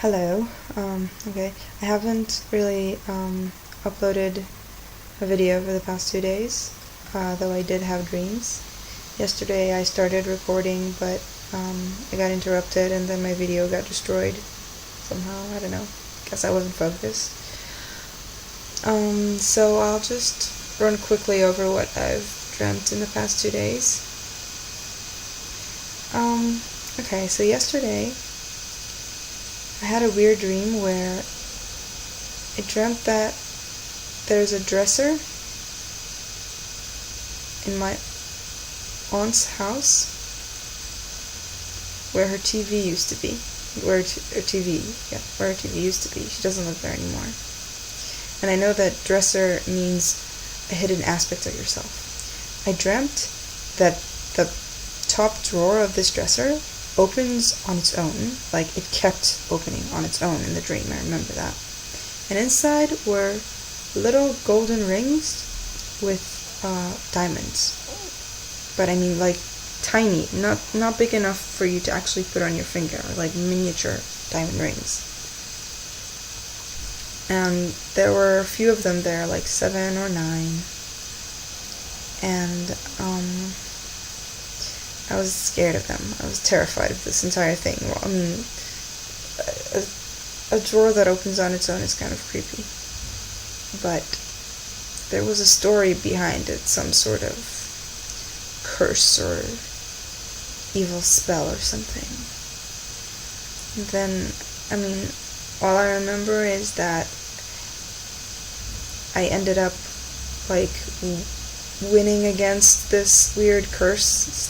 Hello. Okay. I haven't really uploaded a video for the past 2 days, though I did have dreams. Yesterday I started recording, but I got interrupted and then my video got destroyed somehow. I don't know. Guess I wasn't focused. So I'll just run quickly over what I've dreamt in the past 2 days. Okay, so yesterday I had a weird dream where I dreamt that there's a dresser in my aunt's house where her TV used to be. Where her TV used to be. She doesn't live there anymore. And I know that dresser means a hidden aspect of yourself. I dreamt that the top drawer of this dresser opens on its own, like it kept opening on its own in the dream. I remember that. And inside were little golden rings with diamonds. But I mean like tiny, not big enough for you to actually put on your finger, like miniature diamond rings. And there were a few of them there, like 7 or 9. And I was scared of them. I was terrified of this entire thing. Well, I mean, a drawer that opens on its own is kind of creepy. But there was a story behind it, some sort of curse or evil spell or something. And then, I mean, all I remember is that I ended up, like, winning against this weird curse /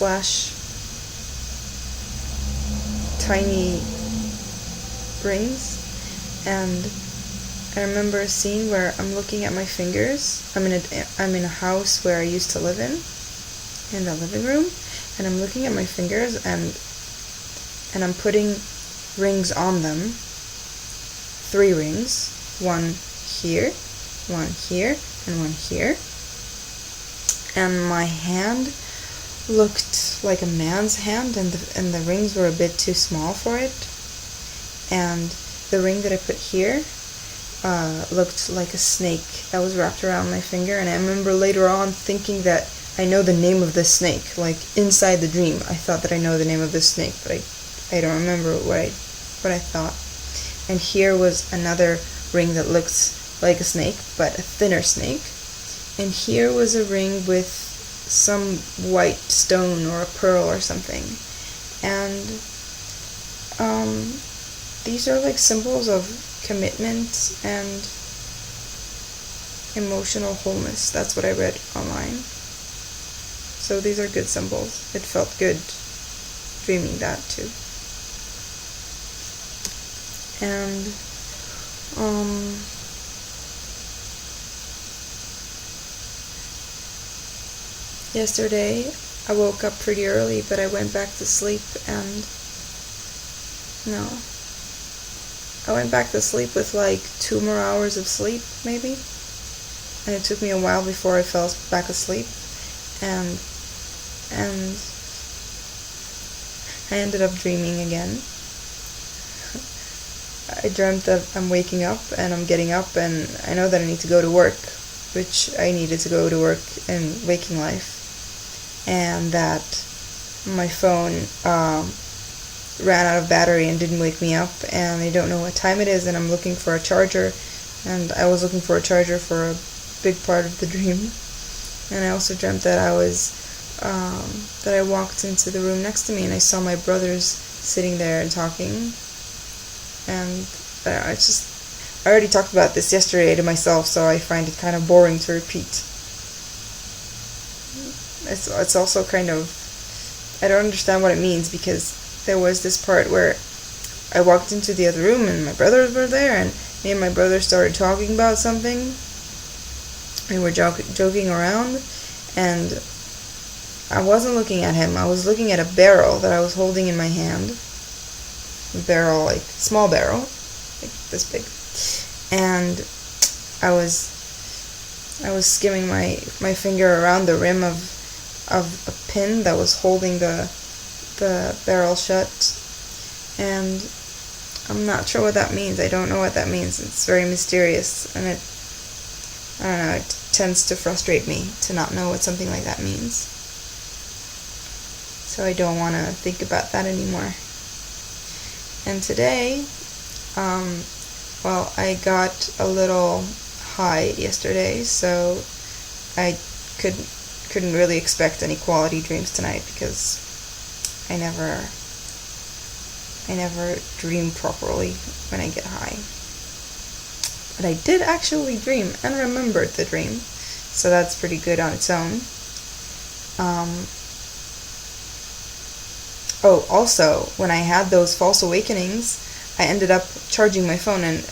tiny rings. And I remember a scene where I'm looking at my fingers. I'm in a house where I used to live in the living room, and I'm looking at my fingers and I'm putting rings on them. 3 rings, one here, and one here. And my hand looked like a man's hand, and the rings were a bit too small for it. And the ring that I put here looked like a snake that was wrapped around my finger. And I remember later on thinking that I know the name of this snake. Like inside the dream, I thought that I know the name of this snake, but I don't remember what I thought. And here was another ring that looked like a snake, but a thinner snake. And here was a ring with some white stone or a pearl or something. And these are like symbols of commitment and emotional wholeness. That's what I read online. So these are good symbols. It felt good dreaming that too. And yesterday I woke up pretty early, but I went back to sleep I went back to sleep with like 2 more hours of sleep, maybe. And it took me a while before I fell back asleep. And I ended up dreaming again. I dreamt that I'm waking up and I'm getting up and I know that I need to go to work, which I needed to go to work in waking life. And that my phone ran out of battery and didn't wake me up, and I don't know what time it is, and I'm looking for a charger, and I was looking for a charger for a big part of the dream. And I also dreamt that that I walked into the room next to me and I saw my brothers sitting there and talking. And I already talked about this yesterday to myself, so I find it kind of boring to repeat. It's also kind of, I don't understand what it means, because there was this part where I walked into the other room and my brothers were there, and me and my brother started talking about something. We were joking around, and I wasn't looking at him. I was looking at a barrel that I was holding in my hand. A barrel, like small barrel, like this big. And I was skimming my finger around the rim of a pin that was holding the barrel shut, and I'm not sure what that means. I don't know what that means. It's very mysterious, and I don't know, it tends to frustrate me to not know what something like that means. So I don't want to think about that anymore. And today, I got a little high yesterday, so I couldn't really expect any quality dreams tonight, because I never dream properly when I get high. But I did actually dream and remembered the dream, so that's pretty good on its own. Also, when I had those false awakenings, I ended up charging my phone and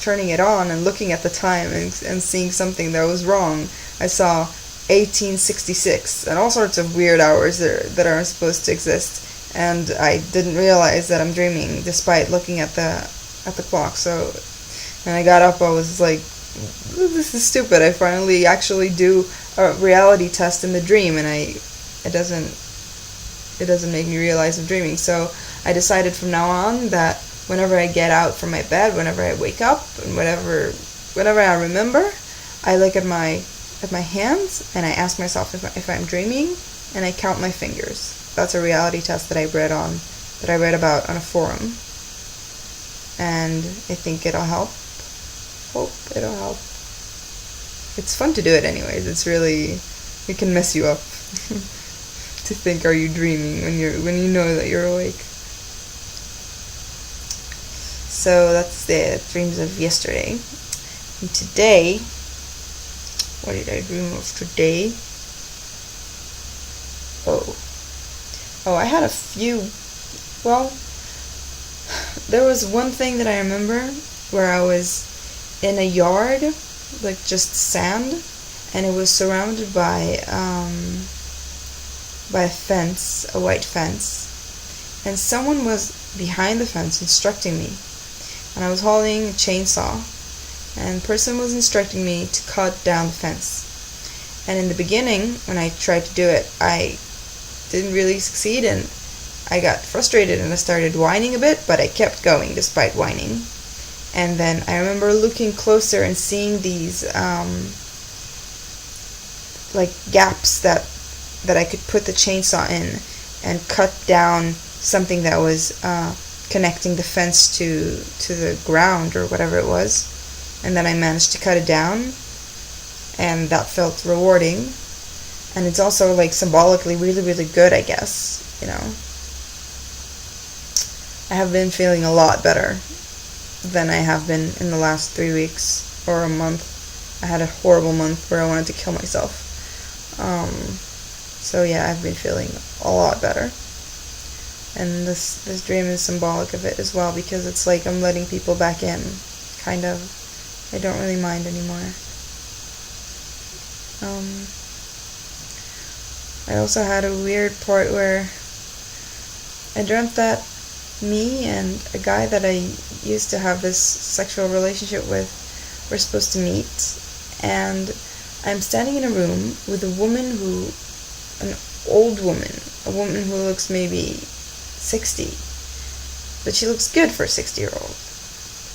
turning it on and looking at the time and seeing something that was wrong. I saw 1866 and all sorts of weird hours that aren't supposed to exist, and I didn't realize that I'm dreaming despite looking at the clock. So when I got up, I was like, this is stupid. I finally actually do a reality test in the dream, and it doesn't make me realize I'm dreaming. So I decided from now on that whenever I get out from my bed, whenever I wake up, and whenever I remember, I look at my hands and I ask myself if I'm dreaming, and I count my fingers. That's a reality test that I read about on a forum, and I think it'll help. Hope it'll help. It's fun to do it anyways. It can mess you up to think, are you dreaming when you know that you're awake. So that's the dreams of yesterday. And today, what did I dream of today? I had a few. Well, there was one thing that I remember where I was in a yard, like just sand, and it was surrounded by a fence, a white fence, and someone was behind the fence instructing me, and I was holding a chainsaw, and the person was instructing me to cut down the fence. And in the beginning, when I tried to do it, I didn't really succeed, and I got frustrated and I started whining a bit, but I kept going despite whining. And then I remember looking closer and seeing these like gaps that I could put the chainsaw in and cut down something that was connecting the fence to the ground or whatever it was. And then I managed to cut it down, and that felt rewarding. And it's also like symbolically really, really good, I guess, I have been feeling a lot better than I have been in the last 3 weeks or a month. I had a horrible month where I wanted to kill myself. So yeah, I've been feeling a lot better. And this dream is symbolic of it as well, because it's like I'm letting people back in, kind of. I don't really mind anymore. I also had a weird part where I dreamt that me and a guy that I used to have this sexual relationship with were supposed to meet, and I'm standing in a room with an old woman, a woman who looks maybe 60, but she looks good for a 60-year-old.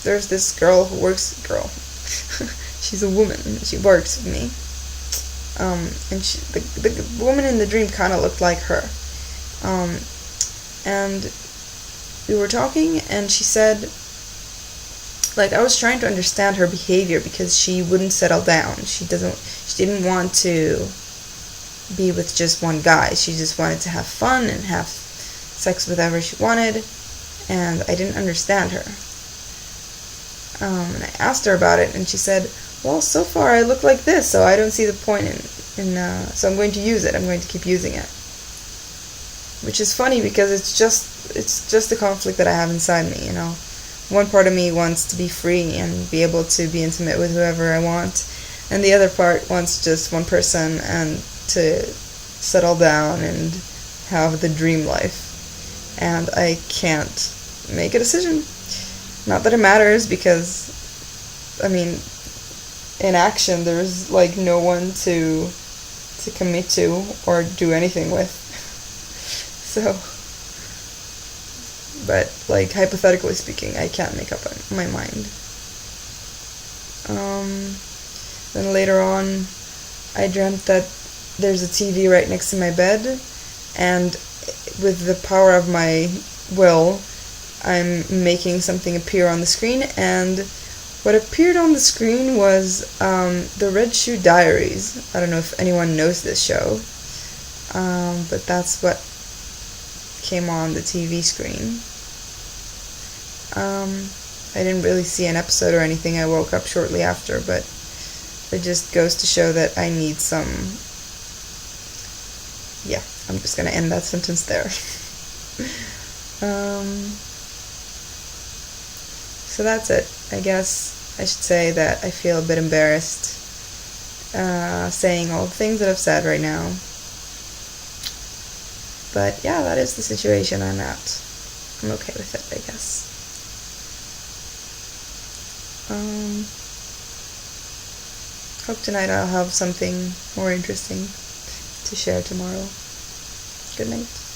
There's this girl, she's a woman, she works with me, and the woman in the dream kind of looked like her, and we were talking, and she said, like, I was trying to understand her behavior because she wouldn't settle down. She didn't want to be with just one guy. She just wanted to have fun and have sex with whoever she wanted, and I didn't understand her. And I asked her about it, and she said, well, so far I look like this, so I don't see the point so I'm going to use it. I'm going to keep using it. Which is funny because it's just the conflict that I have inside me, One part of me wants to be free and be able to be intimate with whoever I want, and the other part wants just one person and to settle down and have the dream life. And I can't make a decision. Not that it matters, because, in action there's like no one to commit to or do anything with. So but like hypothetically speaking, I can't make up my mind. Then later on, I dreamt that there's a TV right next to my bed, and with the power of my will, I'm making something appear on the screen, and what appeared on the screen was the Red Shoe Diaries. I don't know if anyone knows this show, but that's what came on the TV screen. I didn't really see an episode or anything. I woke up shortly after, but it just goes to show that I need some... Yeah, I'm just gonna end that sentence there. So that's it. I guess I should say that I feel a bit embarrassed saying all the things that I've said right now. But yeah, that is the situation I'm at. I'm okay with it, I guess. Hope tonight I'll have something more interesting to share tomorrow. Good night.